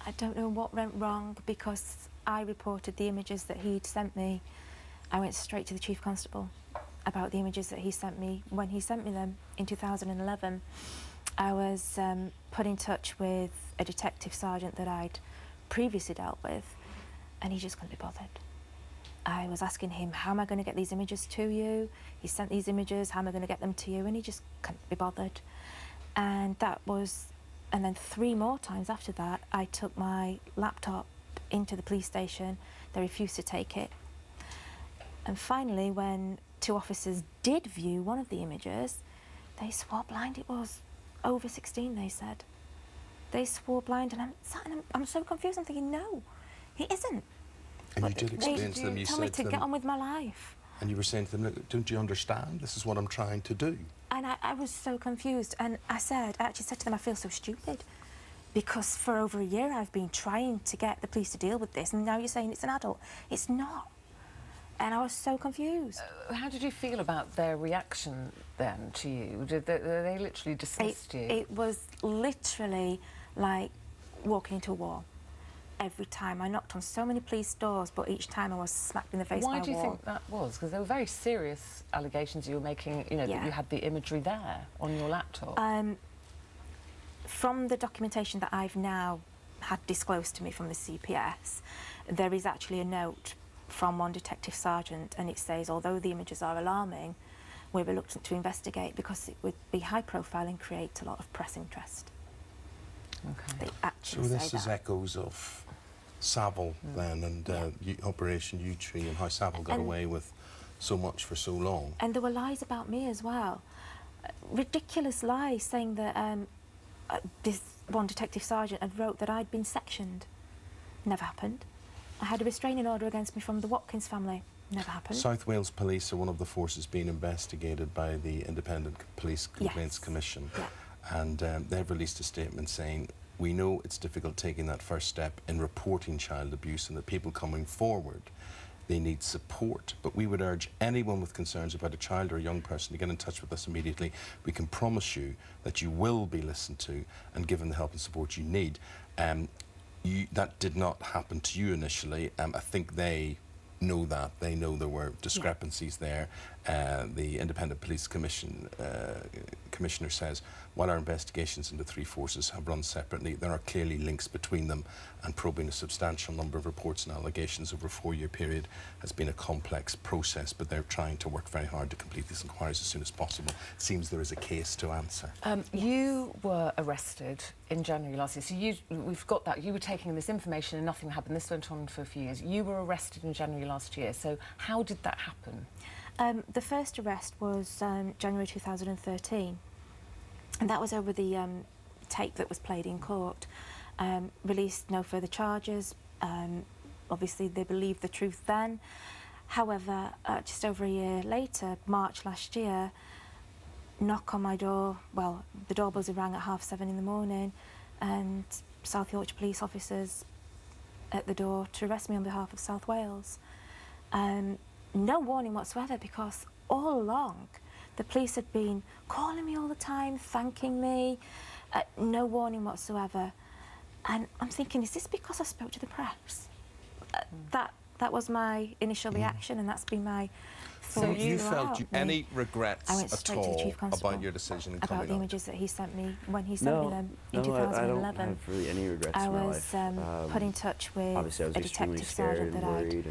I don't know what went wrong, because I reported the images that he'd sent me. I went straight to the Chief Constable about the images that he sent me when he sent me them in 2011. I was put in touch with a detective sergeant that I'd previously dealt with, and he just couldn't be bothered. I was asking him, how am I going to get these images to you? He sent these images, how am I going to get them to you? And he just couldn't be bothered. And then 3 more times after that, I took my laptop into the police station. They refused to take it. And finally, when 2 officers did view one of the images, they swore blind it was over 16, they said. They swore blind, and I'm so confused. I'm thinking, no, he isn't. And you did explain to them, you told me said to get on with my life. And you were saying to them, look, don't you understand? This is what I'm trying to do. And I was so confused, and I actually said to them, I feel so stupid, because for over a year I've been trying to get the police to deal with this, and now you're saying it's an adult. It's not. And I was so confused. How did you feel about their reaction then to you? Did they literally dismissed you? It was literally like walking into a wall. Every time I knocked on so many police doors, but each time I was smacked in the face by a wall. Why do you think that was? Because they were very serious allegations you were making, you know, that you had the imagery there on your laptop. From the documentation that I've now had disclosed to me from the CPS, there is actually a note from one detective sergeant, and it says, although the images are alarming, we're reluctant to investigate because it would be high profile and create a lot of press interest. Okay. They actually So this say is that. echoes of Savile then, and Operation U Tree, and how Savile got away with so much for so long. And there were lies about me as well. Ridiculous lies, saying that this one detective sergeant had wrote that I'd been sectioned. Never happened. I had a restraining order against me from the Watkins family. Never happened. South Wales Police are one of the forces being investigated by the Independent Police Complaints Commission. Yeah. And they've released a statement saying, we know it's difficult taking that first step in reporting child abuse, and that people coming forward, they need support. But we would urge anyone with concerns about a child or a young person to get in touch with us immediately. We can promise you that you will be listened to and given the help and support you need. That did not happen to you initially. I think they know that. They know there were discrepancies there. The Independent Police Commission Commissioner says, while our investigations into 3 forces have run separately, there are clearly links between them, and probing a substantial number of reports and allegations over a 4-year period has been a complex process, but they're trying to work very hard to complete these inquiries as soon as possible. It seems there is a case to answer. You were arrested in January last year, so we've got that. You were taking in this information and nothing happened. This went on for a few years. You were arrested in January last year, so how did that happen? The first arrest was January 2013, and that was over the tape that was played in court. Released no further charges. Obviously, they believed the truth then. However, just over a year later, March last year, knock on my door. Well, the door buzzer rang at 7:30 in the morning, and South Yorkshire police officers at the door to arrest me on behalf of South Wales. No warning whatsoever, because all along the police had been calling me all the time, thanking me, no warning whatsoever. And I'm thinking, is this because I spoke to the press? That was my initial reaction, and that's been my thought. So you throughout. felt any regrets I went at straight to the Chief all Constable about your decision in about coming the up? images that he sent me when he sent me them in No, 2011. I don't have really any regrets I in my was life. put in touch with Obviously, I was a extremely detective scared sergeant and that worried.